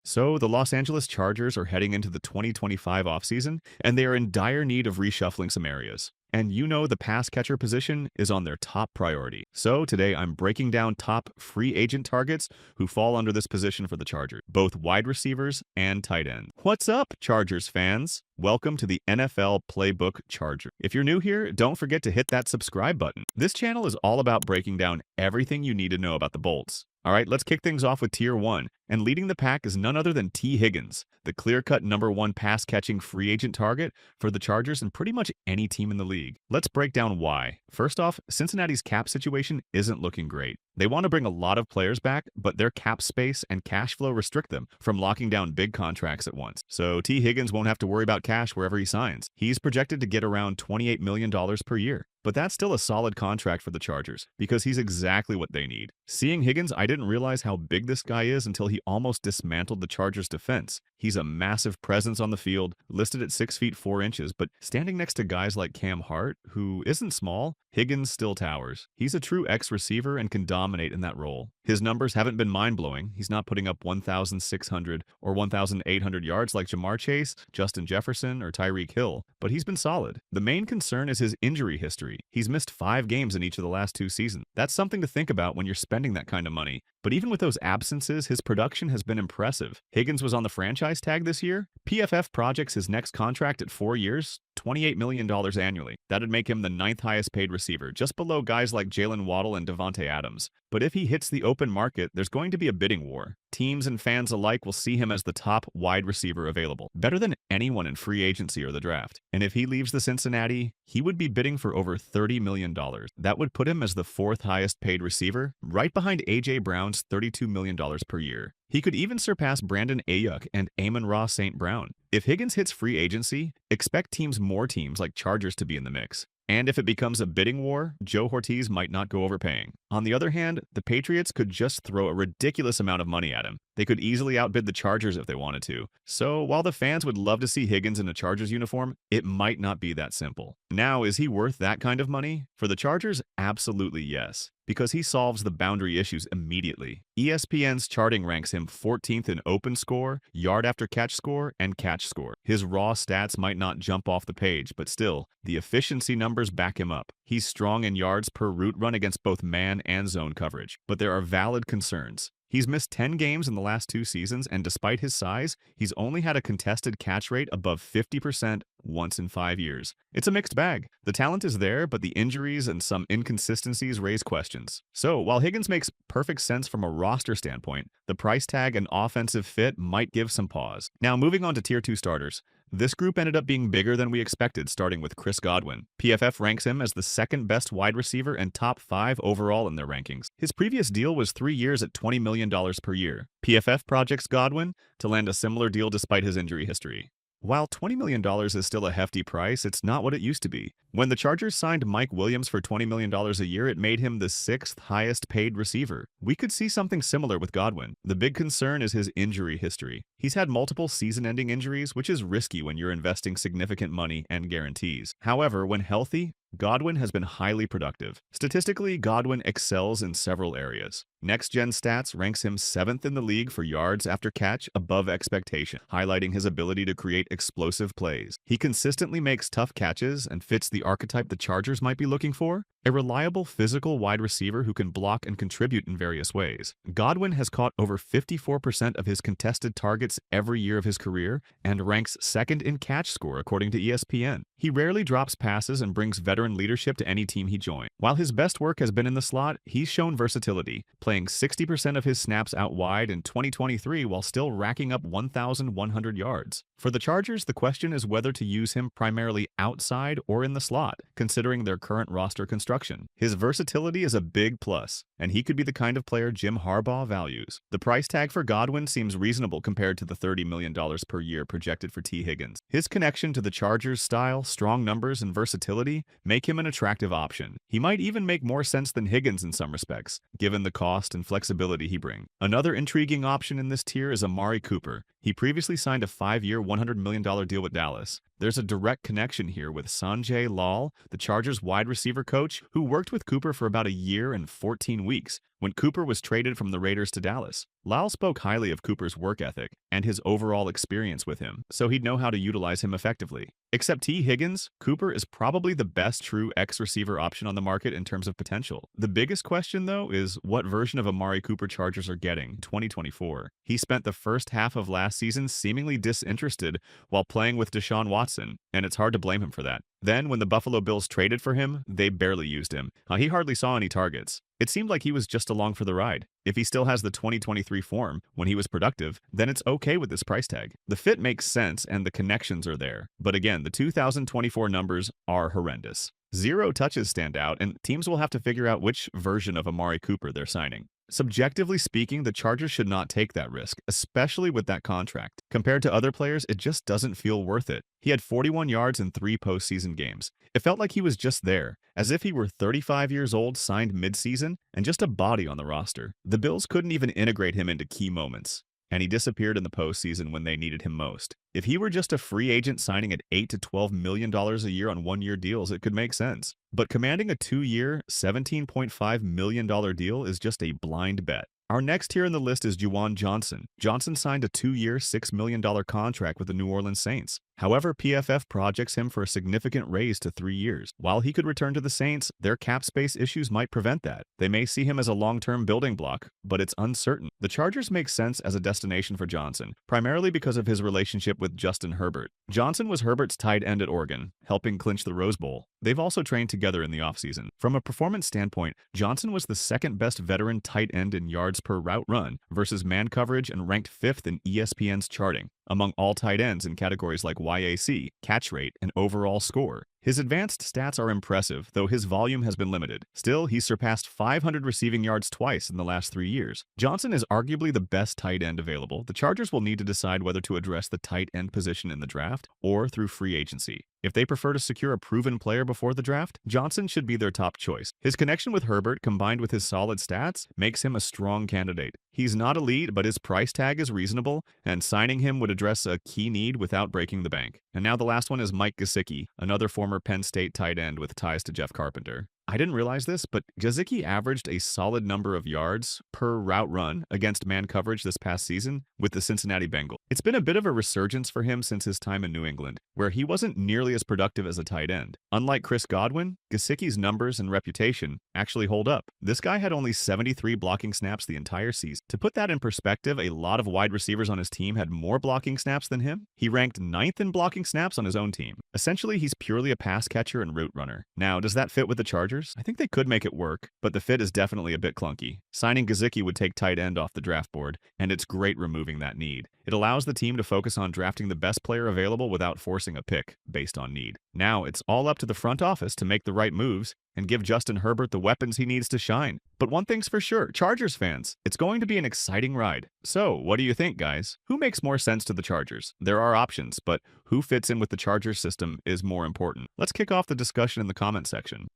So, the Los Angeles Chargers are heading into the 2025 offseason, and they are in dire need of reshuffling some areas. And you know the pass catcher position is on their top priority. So, today I'm breaking down top free agent targets who fall under this position for the Chargers, both wide receivers and tight end. What's up, Chargers fans? Welcome to the NFL Playbook Charger. If you're new here, don't forget to hit that subscribe button. This channel is all about breaking down everything you need to know about the Bolts. All right, let's kick things off with Tier 1, and leading the pack is none other than T Higgins, the clear-cut #1 pass-catching free agent target for the Chargers and pretty much any team in the league. Let's break down why. First off, Cincinnati's cap situation isn't looking great. They want to bring a lot of players back, but their cap space and cash flow restrict them from locking down big contracts at once. So T Higgins won't have to worry about cash wherever he signs. He's projected to get around $28 million per year. But that's still a solid contract for the Chargers, because he's exactly what they need. Seeing Higgins, I didn't realize how big this guy is until he almost dismantled the Chargers' defense. He's a massive presence on the field, listed at 6 feet 4 inches, but standing next to guys like Cam Hart, who isn't small, Higgins still towers. He's a true X-receiver and can dominate in that role. His numbers haven't been mind-blowing. He's not putting up 1,600 or 1,800 yards like Jamar Chase, Justin Jefferson, or Tyreek Hill, but he's been solid. The main concern is his injury history. He's missed 5 games in each of the last 2 seasons. That's something to think about when you're spending that kind of money. But even with those absences, his production has been impressive. Higgins was on the franchise tag this year. PFF projects his next contract at 4 years, $28 million annually. That'd make him the 9th highest paid receiver, just below guys like Jalen Waddle and Devontae Adams. But if he hits the open market, there's going to be a bidding war. Teams and fans alike will see him as the top wide receiver available, better than anyone in free agency or the draft. And if he leaves the Cincinnati, he would be bidding for over $30 million. That would put him as the 4th highest paid receiver, right behind A.J. Brown's $32 million per year. He could even surpass Brandon Ayuk and Amon-Ra St. Brown. If Higgins hits free agency, expect more teams like Chargers to be in the mix. And if it becomes a bidding war, Joe Ortiz might not go overpaying. On the other hand, the Patriots could just throw a ridiculous amount of money at him. They could easily outbid the Chargers if they wanted to. So while the fans would love to see Higgins in a Chargers uniform, it might not be that simple. Now, is he worth that kind of money? For the Chargers, absolutely yes, because he solves the boundary issues immediately. ESPN's charting ranks him 14th in open score, yard after catch score, and catch score. His raw stats might not jump off the page, but still, the efficiency numbers back him up. He's strong in yards per route run against both man and zone coverage, but there are valid concerns. He's missed 10 games in the last 2 seasons, and despite his size, he's only had a contested catch rate above 50% once in 5 years. It's a mixed bag. The talent is there, but the injuries and some inconsistencies raise questions. So, while Higgins makes perfect sense from a roster standpoint, the price tag and offensive fit might give some pause. Now, moving on to Tier 2 starters. This group ended up being bigger than we expected, starting with Chris Godwin. PFF ranks him as the 2nd best wide receiver and top 5 overall in their rankings. His previous deal was 3 years at $20 million per year. PFF projects Godwin to land a similar deal despite his injury history. While $20 million is still a hefty price, it's not what it used to be. When the Chargers signed Mike Williams for $20 million a year, it made him the 6th highest paid receiver. We could see something similar with Godwin. The big concern is his injury history. He's had multiple season-ending injuries, which is risky when you're investing significant money and guarantees. However, when healthy, Godwin has been highly productive. Statistically, Godwin excels in several areas. Next Gen Stats ranks him 7th in the league for yards after catch above expectation, highlighting his ability to create explosive plays. He consistently makes tough catches and fits the archetype the Chargers might be looking for, a reliable physical wide receiver who can block and contribute in various ways. Godwin has caught over 54% of his contested targets every year of his career and ranks 2nd in catch score according to ESPN. He rarely drops passes and brings veteran leadership to any team he joins. While his best work has been in the slot, he's shown versatility, playing 60% of his snaps out wide in 2023 while still racking up 1,100 yards. For the Chargers, the question is whether to use him primarily outside or in the slot, considering their current roster construction. His versatility is a big plus, and he could be the kind of player Jim Harbaugh values. The price tag for Godwin seems reasonable compared to the $30 million per year projected for T Higgins. His connection to the Chargers' style, strong numbers, and versatility make him an attractive option. He might even make more sense than Higgins in some respects, given the cost and flexibility he brings. Another intriguing option in this tier is Amari Cooper. He previously signed a 5-year, $100 million deal with Dallas. There's a direct connection here with Sanjay Lal, the Chargers wide receiver coach, who worked with Cooper for about a year and 14 weeks when Cooper was traded from the Raiders to Dallas. Lyle spoke highly of Cooper's work ethic and his overall experience with him, so he'd know how to utilize him effectively. Except T Higgins, Cooper is probably the best true X receiver option on the market in terms of potential. The biggest question, though, is what version of Amari Cooper Chargers are getting in 2024. He spent the first half of last season seemingly disinterested while playing with Deshaun Watson, and it's hard to blame him for that. Then, when the Buffalo Bills traded for him, they barely used him. He hardly saw any targets. It seemed like he was just along for the ride. If he still has the 2023 form when he was productive, then it's okay with this price tag. The fit makes sense and the connections are there. But again, the 2024 numbers are horrendous. 0 touches stand out, and teams will have to figure out which version of Amari Cooper they're signing. Subjectively speaking, the Chargers should not take that risk, especially with that contract. Compared to other players, it just doesn't feel worth it. He had 41 yards in 3 postseason games. It felt like he was just there, as if he were 35 years old, signed mid-season, and just a body on the roster. The Bills couldn't even integrate him into key moments, and he disappeared in the postseason when they needed him most. If he were just a free agent signing at $8 to $12 million a year on one-year deals, it could make sense. But commanding a 2-year, $17.5 million deal is just a blind bet. Our next tier in the list is Juwan Johnson. Johnson signed a 2-year, $6 million contract with the New Orleans Saints. However, PFF projects him for a significant raise to 3 years. While he could return to the Saints, their cap space issues might prevent that. They may see him as a long-term building block, but it's uncertain. The Chargers make sense as a destination for Johnson, primarily because of his relationship with Justin Herbert. Johnson was Herbert's tight end at Oregon, helping clinch the Rose Bowl. They've also trained together in the offseason. From a performance standpoint, Johnson was the second-best veteran tight end in yards per route run versus man coverage and ranked 5th in ESPN's charting among all tight ends in categories like YAC, catch rate, and overall score. His advanced stats are impressive, though his volume has been limited. Still, he's surpassed 500 receiving yards twice in the last 3 years. Johnson is arguably the best tight end available. The Chargers will need to decide whether to address the tight end position in the draft or through free agency. If they prefer to secure a proven player before the draft, Johnson should be their top choice. His connection with Herbert, combined with his solid stats, makes him a strong candidate. He's not elite, but his price tag is reasonable, and signing him would address a key need without breaking the bank. And now the last one is Mike Gesicki, another former Penn State tight end with ties to Jeff Carpenter. I didn't realize this, but Gesicki averaged a solid number of yards per route run against man coverage this past season with the Cincinnati Bengals. It's been a bit of a resurgence for him since his time in New England, where he wasn't nearly as productive as a tight end. Unlike Chris Godwin, Gesicki's numbers and reputation actually hold up. This guy had only 73 blocking snaps the entire season. To put that in perspective, a lot of wide receivers on his team had more blocking snaps than him. He ranked 9th in blocking snaps on his own team. Essentially, he's purely a pass catcher and route runner. Now, does that fit with the Chargers? I think they could make it work, but the fit is definitely a bit clunky. Signing Gesicki would take tight end off the draft board, and it's great removing that need. It allows the team to focus on drafting the best player available without forcing a pick based on need. Now, it's all up to the front office to make the right moves and give Justin Herbert the weapons he needs to shine. But one thing's for sure, Chargers fans, it's going to be an exciting ride. So, what do you think, guys? Who makes more sense to the Chargers? There are options, but who fits in with the Chargers system is more important. Let's kick off the discussion in the comment section.